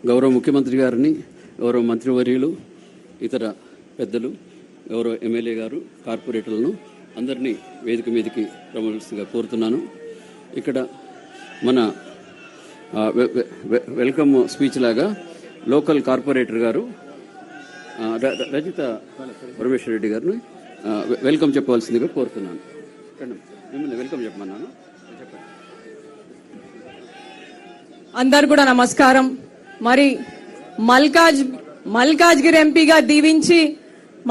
గౌరవ ముఖ్యమంత్రి గారిని, గౌరవ మంత్రివర్యులు, ఇతర పెద్దలు, గౌరవ ఎమ్మెల్యే గారు, కార్పొరేటర్లను అందరినీ వేదిక మీదకి ప్రమోషన్గా కోరుతున్నాను. ఇక్కడ మన వెల్కమ్ స్పీచ్ లాగా లోకల్ కార్పొరేటర్ గారు రజిత పరమేశ్వర రెడ్డి గారిని వెల్కమ్ చెప్పవలసిందిగా కోరుతున్నాను. మిమ్మల్ని వెల్కమ్ చెప్పమన్నాను. చెప్పండి. అందరు కూడా నమస్కారం. మరి మల్కాజ్గిరి ఎంపీగా దీవించి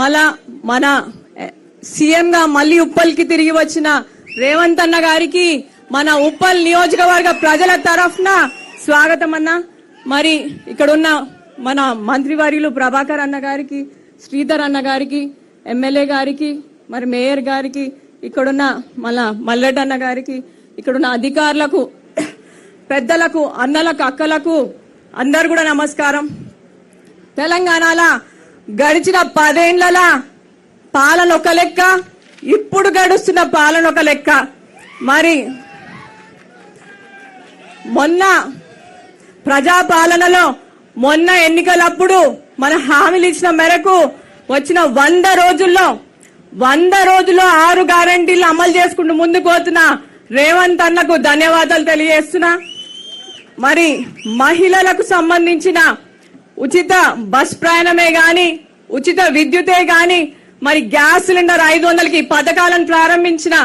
మళ్ళా మన సీఎం గా మళ్ళీ ఉప్పల్కి తిరిగి వచ్చిన రేవంత్ అన్న గారికి మన ఉప్పల్ నియోజకవర్గ ప్రజల తరఫున స్వాగతం అన్న. మరి ఇక్కడున్న మన మంత్రివర్యులు ప్రభాకర్ అన్న గారికి, శ్రీధర్ అన్న గారికి, ఎమ్మెల్యే గారికి, మరి మేయర్ గారికి, ఇక్కడున్న మల్లెడ్డి అన్న గారికి, ఇక్కడున్న అధికారులకు, పెద్దలకు, అన్నలకు, అక్కలకు అందరు కూడా నమస్కారం. తెలంగాణలో గడిచిన 10 ఏళ్ల పాలన ఒక లెక్క, ఇప్పుడు గడుస్తున్న పాలన ఒక లెక్క. మరి మొన్న ప్రజాపాలనలో మొన్న ఎన్నికలప్పుడు మన హామీలు ఇచ్చిన మేరకు వచ్చిన 100 రోజుల్లో 6 గ్యారెంటీలు అమలు చేసుకుంటూ ముందుకు పోతున్న రేవంత్ అన్నకు ధన్యవాదాలు తెలియజేస్తున్నా. మరి మహిళలకు సంబంధించిన ఉచిత బస్ ప్రయాణమే గాని, ఉచిత విద్యుతే గాని, మరి గ్యాస్ సిలిండర్ 500కి పథకాలను ప్రారంభించిన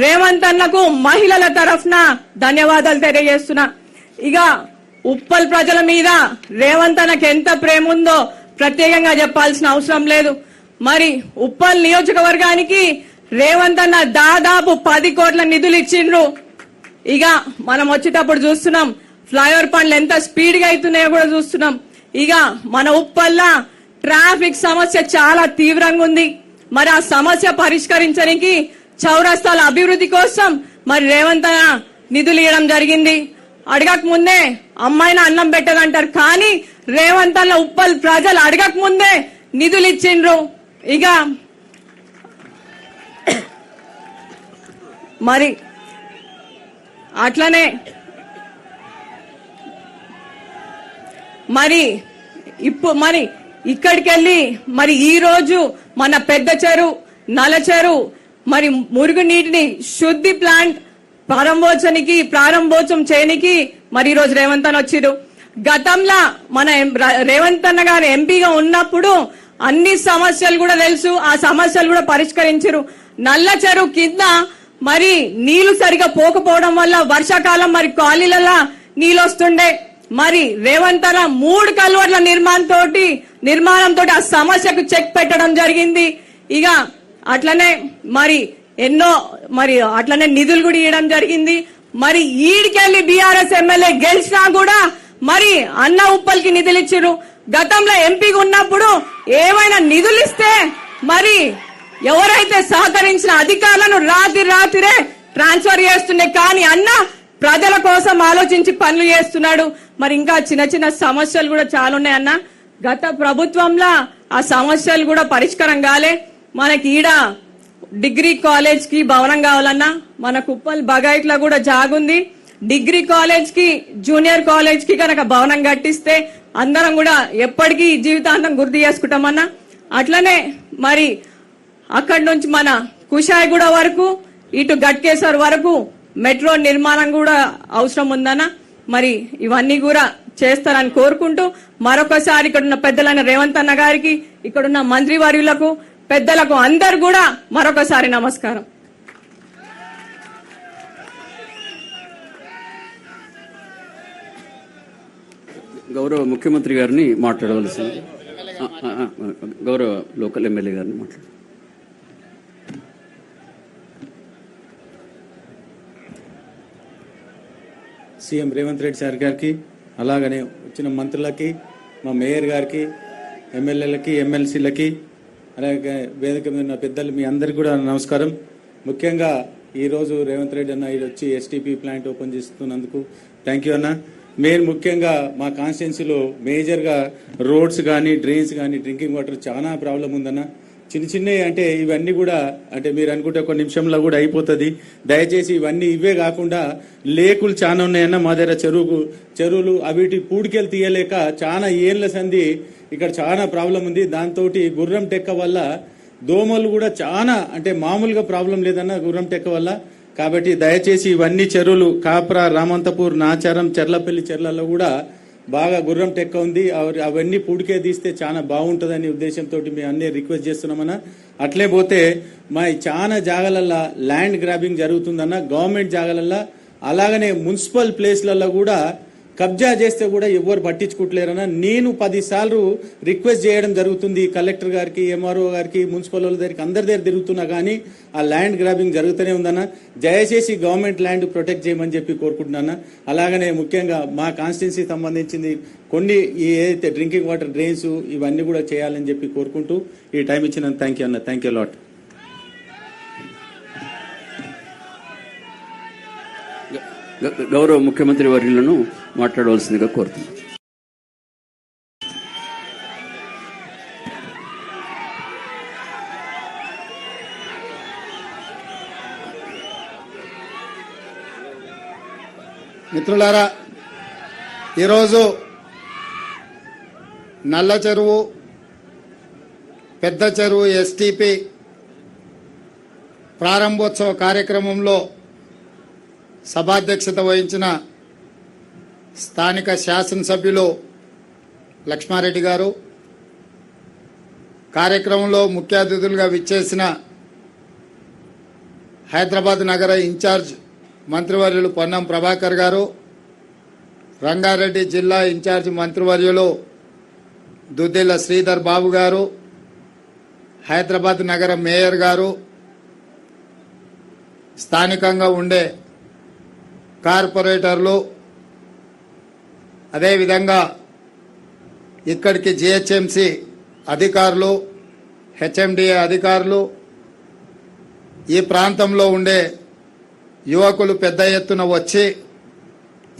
రేవంత్ అన్నకు మహిళల తరఫున ధన్యవాదాలు తెలియజేస్తున్నా. ఇక ఉప్పల్ ప్రజల మీద రేవంత్ అన్నకు ఎంత ప్రేమ ఉందో ప్రత్యేకంగా చెప్పాల్సిన అవసరం లేదు. మరి ఉప్పల్ నియోజకవర్గానికి రేవంత్ అన్న దాదాపు 10 కోట్ల నిధులు ఇచ్చిండ్రు. ఇక మనం వచ్చేటప్పుడు చూస్తున్నాం ఫ్లైఓవర్ పనులు ఎంత స్పీడ్ గా అవుతున్నాయో కూడా చూస్తున్నాం. ఇక మన ఉప్పల్లా ట్రాఫిక్ సమస్య చాలా తీవ్రంగా ఉంది. మరి ఆ సమస్య పరిష్కరించడానికి చౌరస్తాల అభివృద్ధి కోసం మరి రేవంత్ అన్న నిధులు ఇవ్వడం జరిగింది. అడగక ముందే అమ్మాయిన అన్నం పెట్టదంటారు, కానీ రేవంత్ అన్న ఉప్పల్ ప్రజలు అడగక ముందే నిధులు ఇచ్చిండ్రు. ఇక మరి అట్లనే మరి ఇక్కడికి వెళ్ళి మరి ఈ రోజు మన పెద్ద చెరువు, నల చెరువు, మరి మురుగునీటిని శుద్ధి ప్లాంట్ ప్రారంభోత్సవం చేయనికి మరి ఈ రోజు రేవంత్ అన్న వచ్చిరు. గతంలో మన రేవంత్ అన్న గారు ఎంపీగా ఉన్నప్పుడు అన్ని సమస్యలు కూడా తెలుసు, ఆ సమస్యలు కూడా పరిష్కరించారు. నల్ల చెరువు కింద మరి నీళ్లు సరిగా పోకపోవడం వల్ల వర్షాకాలం మరి కాలనీలలో నీళ్ళు వస్తుండే. మరి రేవంత్ అన్న 3 కల్వర్ల నిర్మాణంతో ఆ సమస్యకు చెక్ పెట్టడం జరిగింది. ఇక అట్లనే మరి ఎన్నో అట్లనే నిధులు కూడా ఇవ్వడం జరిగింది. మరి ఈడికెళ్లి బీఆర్ఎస్ ఎమ్మెల్యే గెలిచినా కూడా మరి అన్న ఉప్పల్కి నిధులు ఇచ్చారు. గతంలో ఎంపీగా ఉన్నప్పుడు ఏమైనా నిధులు ఇస్తే మరి ఎవరైతే సహకరించిన అధికారులను రాత్రిరే ట్రాన్స్ఫర్ చేస్తుండే, కానీ అన్న ప్రజల కోసం ఆలోచించి పనులు చేస్తున్నాడు. మరి ఇంకా చిన్న సమస్యలు కూడా చాలా ఉన్నాయి అన్న. గత ప్రభుత్వంలో ఆ సమస్యలు కూడా పరిష్కారం కాలే. మనకి ఈడ డిగ్రీ కాలేజ్ కి భవనం కావాలన్నా, మన కుప్పల్ బగాయిట్లో కూడా జాగుంది. డిగ్రీ కాలేజ్ కి, జూనియర్ కాలేజ్ కి కనుక భవనం కట్టిస్తే అందరం కూడా ఎప్పటికీ జీవితాంతం గుర్తు చేసుకుంటామన్నా. అట్లనే మరి అక్కడి నుంచి మన కుషాయిగూడ వరకు, ఇటు గట్కేశ్వర్ వరకు మెట్రో నిర్మాణం కూడా అవసరం ఉందన్న. మరి ఇవన్నీ కూడా చేస్తారని కోరుకుంటూ మరొకసారి ఇక్కడున్న పెద్దలైన రేవంత్ అన్న గారికి, ఇక్కడున్న మంత్రివర్యులకు, పెద్దలకు అందరు కూడా మరొకసారి నమస్కారం. గౌరవ ముఖ్యమంత్రి గారిని మాట్లాడవలసింది. గౌరవ లోకల్ ఎమ్మెల్యే గారిని మాట్లాడారు. సీఎం రేవంత్ రెడ్డి సార్ గారికి, అలాగనే వచ్చిన మంత్రులకి, మా మేయర్ గారికి, ఎమ్మెల్యేలకి, ఎమ్మెల్సీలకి, అలాగే వేదిక మీద ఉన్న పెద్దలు మీ అందరికి కూడా నమస్కారం. ముఖ్యంగా ఈరోజు రేవంత్ రెడ్డి అన్న వచ్చి ఎస్టీపీ ప్లాంట్ ఓపెన్ చేస్తున్నందుకు థ్యాంక్ యూ అన్న. మెయిన్ ముఖ్యంగా మా కాన్స్టిట్యున్సీలో మేజర్గా రోడ్స్ కానీ, డ్రైన్స్ కానీ, డ్రింకింగ్ వాటర్ చాలా ప్రాబ్లం ఉందన్న. చిన్న చిన్నవి అంటే ఇవన్నీ కూడా అంటే మీరు అనుకుంటే ఒక నిమిషంలో కూడా అయిపోతుంది. దయచేసి ఇవన్నీ ఇవే కాకుండా లేకులు చాలా ఉన్నాయన్న మా దగ్గర చెరువులు అవిటి పూడికెళ్ళి తీయలేక చాలా ఏళ్ళ సంది ఇక్కడ చాలా ప్రాబ్లం ఉంది. దాంతో గుర్రం టెక్క వల్ల దోమలు కూడా చాలా అంటే మామూలుగా ప్రాబ్లం లేదన్న గుర్రం టెక్క వల్ల. కాబట్టి దయచేసి ఇవన్నీ చెరువులు కాప్రా, రామంతపూర్, నాచారం, చెర్లపల్లి చెర్లలో కూడా బాగా గుర్రం టెక్క ఉంది. అవన్నీ పూడికే తీస్తే చాలా బాగుంటుందని ఉద్దేశంతో మేము అన్నీ రిక్వెస్ట్ చేస్తున్నామన్నా. అట్లే పోతే మా చాలా జాగాలల్లో ల్యాండ్ గ్రాబింగ్ జరుగుతుందన్న గవర్నమెంట్ జాగాలల్లో. అలాగనే మున్సిపల్ ప్లేస్లలో కూడా కబ్జా చేస్తే కూడా ఎవరు పట్టించుకుంటలేరన్నా. నేను 10 సార్లు రిక్వెస్ట్ చేయడం జరుగుతుంది కలెక్టర్ గారికి, ఎంఆర్ఓ గారికి, మున్సిపల్ వాళ్ళ దగ్గరికి, అందరి దగ్గర తిరుగుతున్నా కానీ ఆ ల్యాండ్ గ్రాబింగ్ జరుగుతూనే ఉందన్న. దయచేసి గవర్నమెంట్ ల్యాండ్ ప్రొటెక్ట్ చేయమని చెప్పి కోరుకుంటున్నా. అలాగనే ముఖ్యంగా మా కాన్స్టిట్యున్సీ సంబంధించింది కొన్ని ఏదైతే డ్రింకింగ్ వాటర్ డ్రైన్స్ ఇవన్నీ కూడా చేయాలని చెప్పి కోరుకుంటూ ఈ టైం ఇచ్చినందుకు థ్యాంక్ యూ అన్న. Thank you lot. గౌరవ ముఖ్యమంత్రి వర్యులను మాట్లాడవలసిందిగా కోరుతున్నాను. మిత్రులారా, ఈరోజు నల్ల చెరువు, పెద్ద చెరువు ఎస్టీపీ ప్రారంభోత్సవ కార్యక్రమంలో సభాధ్యక్షత వహించిన స్థానిక శాసనసభ్యులు లక్ష్మారెడ్డి గారు, కార్యక్రమంలో ముఖ్య అతిథులుగా విచ్చేసిన హైదరాబాద్ నగర ఇన్ఛార్జ్ మంత్రివర్యులు పొన్నం ప్రభాకర్ గారు, రంగారెడ్డి జిల్లా ఇన్ఛార్జ్ మంత్రివర్యులు దుద్దిల్ల శ్రీధర్ బాబు గారు, హైదరాబాద్ నగర మేయర్ గారు, స్థానికంగా ఉండే కార్పొరేటర్లు, అదేవిధంగా ఇక్కడికి జిహెచ్ఎంసీ అధికారులు, హెచ్ఎండిఏ అధికారులు, ఈ ప్రాంతంలో ఉండే యువకులు పెద్ద ఎత్తున వచ్చి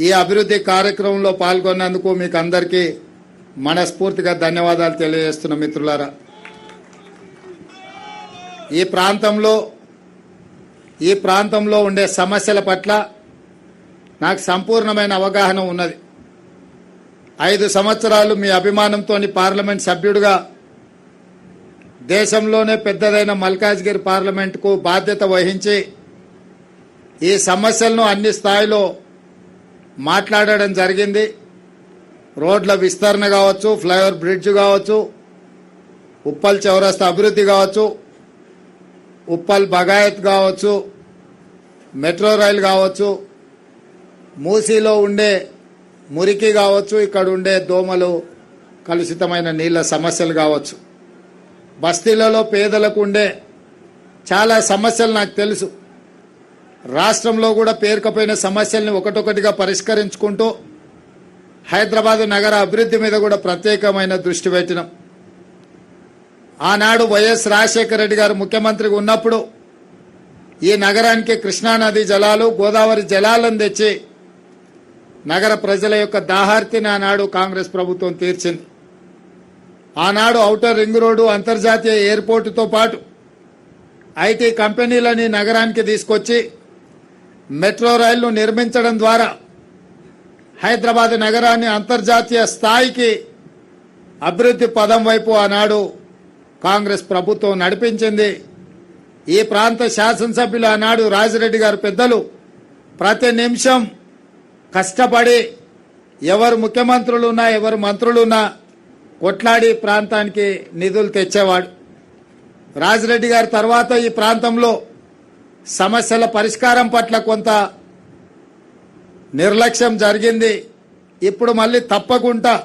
ఈ అభివృద్ధి కార్యక్రమంలో పాల్గొన్నందుకు మీకు అందరికీ మనస్ఫూర్తిగా ధన్యవాదాలు తెలియజేస్తున్న మిత్రులారా. ఈ ప్రాంతంలో ఉండే సమస్యల పట్ల నాకు సంపూర్ణమైన అవగాహన ఉన్నది. 5 సంవత్సరాలు మీ అభిమానంతో పార్లమెంట్ సభ్యుడిగా దేశంలోనే పెద్దదైన మల్కాజ్గిరి పార్లమెంటుకు బాధ్యత వహించి ఈ సమస్యలను అన్ని స్థాయిలో మాట్లాడడం జరిగింది. రోడ్ల విస్తరణ కావచ్చు, ఫ్లైఓవర్ బ్రిడ్జ్ కావచ్చు, ఉప్పల్ చౌరస్తా అభివృద్ధి కావచ్చు, ఉప్పల్ బగాయత్ కావచ్చు, మెట్రో రైలు కావచ్చు, మూసీలో ఉండే మురికి కావచ్చు, ఇక్కడ ఉండే దోమలు, కలుషితమైన నీళ్ల సమస్యలు కావచ్చు, బస్తీలలో పేదలకు ఉండే చాలా సమస్యలు నాకు తెలుసు. రాష్ట్రంలో కూడా పేరుకపోయిన సమస్యల్ని ఒకటొకటిగా పరిష్కరించుకుంటూ హైదరాబాద్ నగర అభివృద్ధి మీద కూడా ప్రత్యేకమైన దృష్టి పెట్టినాం. ఆనాడు వైఎస్ రాజశేఖర రెడ్డి గారు ముఖ్యమంత్రిగా ఉన్నప్పుడు ఈ నగరానికి కృష్ణానది జలాలు, గోదావరి జలాలను తెచ్చి నగర ప్రజల యొక్క దాహార్తిని ఆనాడు కాంగ్రెస్ ప్రభుత్వం తీర్చింది. ఆనాడు ఔటర్ రింగ్ రోడ్డు, అంతర్జాతీయ ఎయిర్పోర్టుతో పాటు ఐటీ కంపెనీలని నగరానికి తీసుకొచ్చి మెట్రో రైళ్లు నిర్మించడం ద్వారా హైదరాబాద్ నగరాన్ని అంతర్జాతీయ స్థాయికి అభివృద్ధి పదం వైపు ఆనాడు కాంగ్రెస్ ప్రభుత్వం నడిపించింది. ఈ ప్రాంత శాసనసభ్యులు ఆనాడు రాజిరెడ్డి గారు పెద్దలు ప్రతి నిమిషం కష్టపడి ఎవరు ముఖ్యమంత్రులున్నా ఎవరు మంత్రులున్నా కొట్లాడి ప్రాంతానికి నిధులు తెచ్చేవాడు. రాజిరెడ్డి గారి తర్వాత ఈ ప్రాంతంలో సమస్యల పరిష్కారం పట్ల కొంత నిర్లక్ష్యం జరిగింది. ఇప్పుడు మళ్ళీ తప్పకుండా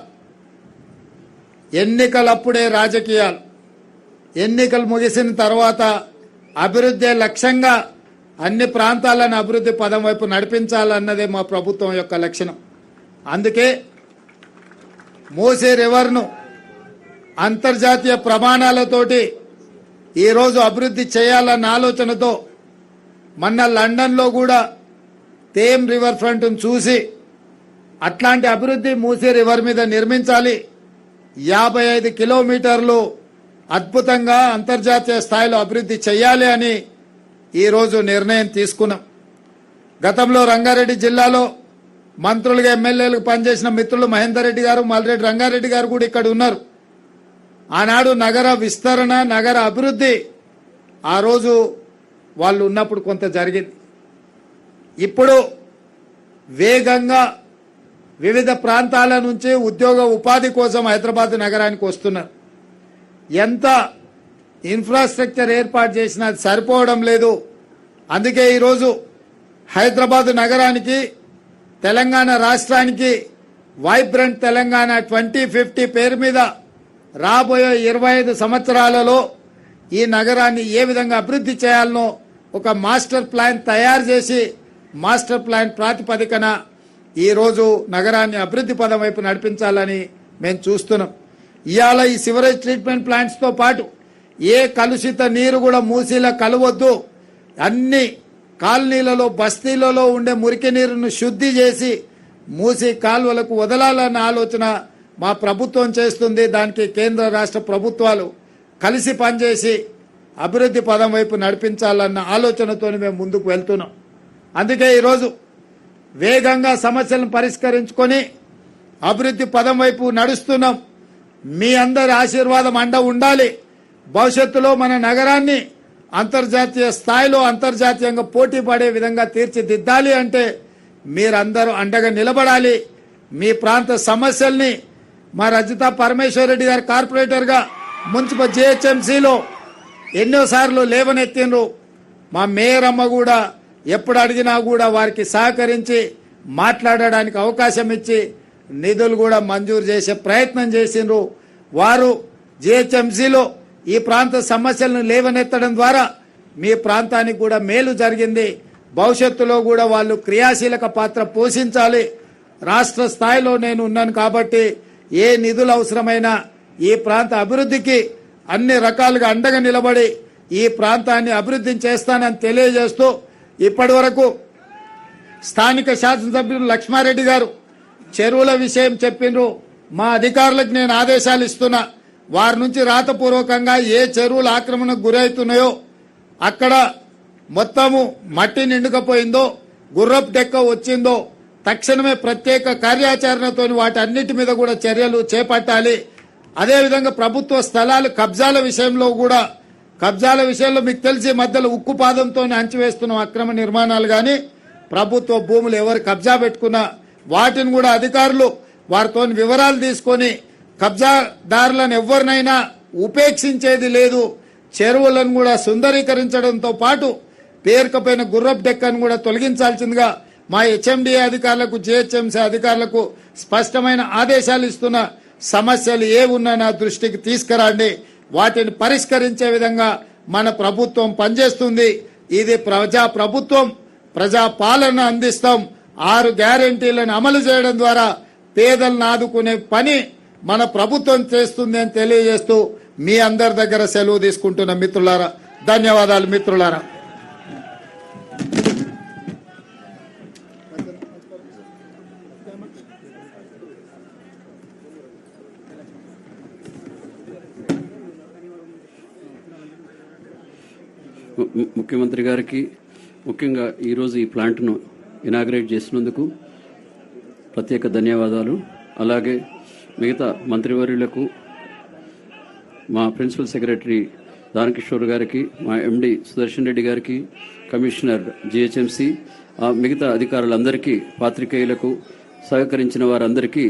ఎన్నికలప్పుడే రాజకీయాలు, ఎన్నికలు ముగిసిన తర్వాత అభివృద్ధి లక్ష్యంగా అన్ని ప్రాంతాలను అభివృద్ధి పదం వైపు నడిపించాలన్నదే మా ప్రభుత్వం యొక్క లక్షణం. అందుకే మూసీ రివర్ను అంతర్జాతీయ ప్రమాణాలతోటి ఈరోజు అభివృద్ధి చేయాలన్న ఆలోచనతో మొన్న లండన్లో కూడా థేమ్ రివర్ ఫ్రంట్ను చూసి అట్లాంటి అభివృద్ధి మూసీ రివర్ మీద నిర్మించాలి, 55 కిలోమీటర్లు అద్భుతంగా అంతర్జాతీయ స్థాయిలో అభివృద్ధి చేయాలి అని ఈరోజు నిర్ణయం తీసుకున్నాం. గతంలో రంగారెడ్డి జిల్లాలో మంత్రులుగా ఎమ్మెల్యేలకు పనిచేసిన మిత్రులు మహేందర్ రెడ్డి గారు, మల్రెడ్డి రంగారెడ్డి గారు కూడా ఇక్కడ ఉన్నారు. ఆనాడు నగర విస్తరణ, నగర అభివృద్ధి ఆ రోజు వాళ్ళు ఉన్నప్పుడు కొంత జరిగింది. ఇప్పుడు వేగంగా వివిధ ప్రాంతాల నుంచి ఉద్యోగ ఉపాధి కోసం హైదరాబాద్ నగరానికి వస్తున్నారు. ఎంత ఇన్ఫ్రాస్ట్రక్చర్ ఏర్పాటు చేసినా అది సరిపోవడం లేదు. అందుకే ఈరోజు హైదరాబాద్ నగరానికి, తెలంగాణ రాష్ట్రానికి వైబ్రెంట్ తెలంగాణ 2050 పేరు మీద రాబోయే 25 సంవత్సరాలలో ఈ నగరాన్ని ఏ విధంగా అభివృద్ధి చేయాలనో ఒక మాస్టర్ ప్లాన్ తయారు చేసి, మాస్టర్ ప్లాన్ ప్రాతిపదికన ఈరోజు నగరాన్ని అభివృద్ధి పదం వైపు నడిపించాలని మేము చూస్తున్నాం. ఇవాళ ఈ సివరేజ్ ట్రీట్మెంట్ ప్లాంట్స్తో పాటు ఏ కలుషిత నీరు కూడా మూసీలో కలవద్దు, అన్ని కాలనీలలో బస్తీలలో ఉండే మురికి నీరును శుద్ధి చేసి మూసీ కాలువలకు వదలాలన్న ఆలోచన మా ప్రభుత్వం చేస్తుంది. దానికి కేంద్ర రాష్ట్ర ప్రభుత్వాలు కలిసి పనిచేసి అభివృద్ధి పదం వైపు నడిపించాలన్న ఆలోచనతో మేము ముందుకు వెళ్తున్నాం. అందుకే ఈరోజు వేగంగా సమస్యలను పరిష్కరించుకొని అభివృద్ధి పదం వైపు నడుస్తున్నాం. మీ అందరి ఆశీర్వాదం అండ ఉండాలి. భవిష్యత్తులో మన నగరాన్ని అంతర్జాతీయ స్థాయిలో అంతర్జాతీయంగా పోటీ పడే విధంగా తీర్చిదిద్దాలి అంటే మీరందరూ అండగా నిలబడాలి. మీ ప్రాంత సమస్యల్ని మా రజిత పరమేశ్వర్ రెడ్డి గారు కార్పొరేటర్గా మున్సిపల్ జిహెచ్ఎంసీలో ఎన్నోసార్లు లేవనెత్తిండ్రు. మా మేయర్ అమ్మ కూడా ఎప్పుడు అడిగినా కూడా వారికి సహకరించి మాట్లాడడానికి అవకాశం ఇచ్చి నిధులు కూడా మంజూరు చేసే ప్రయత్నం చేసిండ్రు. వారు జిహెచ్ఎంసీలో ఈ ప్రాంత సమస్యలను లేవనెత్తడం ద్వారా మీ ప్రాంతానికి కూడా మేలు జరిగింది. భవిష్యత్తులో కూడా వాళ్ళు క్రియాశీలక పాత్ర పోషించాలి. రాష్ట్ర స్థాయిలో నేను ఉన్నాను కాబట్టి ఏ నిధులు అవసరమైనా ఈ ప్రాంత అభివృద్ధికి అన్ని రకాలుగా అండగా నిలబడి ఈ ప్రాంతాన్ని అభివృద్ధి చేస్తానని తెలియజేస్తూ ఇప్పటి వరకు స్థానిక శాసనసభ్యులు లక్ష్మారెడ్డి గారు చెరువుల విషయం చెప్పిండ్రు. మా అధికారులకు నేను ఆదేశాలు ఇస్తున్నా, వారి నుంచి రాతపూర్వకంగా ఏ చెరువులు ఆక్రమణకు గురవుతున్నాయో అక్కడ మొత్తము మట్టి నిండుకపోయిందో, గుర్రపు డెక్క వచ్చిందో తక్షణమే ప్రత్యేక కార్యాచరణతో వాటి అన్నిటి మీద కూడా చర్యలు చేపట్టాలి. అదేవిధంగా ప్రభుత్వ స్థలాలు కబ్జాల విషయంలో మీకు తెలిసి మధ్యలో ఉక్కు పాదంతో అంచివేస్తున్నాం అక్రమ నిర్మాణాలు. కానీ ప్రభుత్వ భూములు ఎవరు కబ్జా పెట్టుకున్నా వాటిని కూడా అధికారులు వారితో వివరాలు తీసుకొని కబ్జాదారులను ఎవరినైనా ఉపేక్షించేది లేదు. చెరువులను కూడా సుందరీకరించడంతో పాటు పేరుకపోయిన గుర్రపు డెక్కను కూడా తొలగించాల్సిందిగా మా హెచ్ఎండిఏ అధికారులకు, జిహెచ్ఎంసీ అధికారులకు స్పష్టమైన ఆదేశాలు ఇస్తున్న సమస్యలు ఏ ఉన్నా నా దృష్టికి తీసుకురండి. వాటిని పరిష్కరించే విధంగా మన ప్రభుత్వం పనిచేస్తుంది. ఇది ప్రజా ప్రభుత్వం, ప్రజా పాలన అందిస్తాం. 6 గ్యారెంటీలను అమలు చేయడం ద్వారా పేదలను ఆదుకునే పని మన ప్రభుత్వం చేస్తుంది అని తెలియజేస్తూ మీ అందరి దగ్గర సెలవు తీసుకుంటున్న మిత్రులారా, ధన్యవాదాలు మిత్రులారా. ముఖ్యమంత్రి గారికి ముఖ్యంగా ఈరోజు ఈ ప్లాంట్ను ఇనాగ్రేట్ చేసినందుకు ప్రత్యేక ధన్యవాదాలు. అలాగే మిగతా మంత్రివర్యులకు, మా ప్రిన్సిపల్ సెక్రటరీ దానకిషోర్ గారికి, మా ఎండి సుదర్శన్ రెడ్డి గారికి, కమిషనర్ జిహెచ్ఎంసీ, మిగతా అధికారులందరికీ, పాత్రికేయులకు సహకరించిన వారందరికీ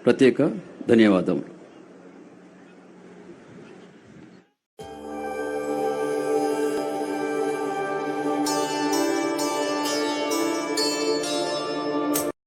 ప్రత్యేక ధన్యవాదాలు.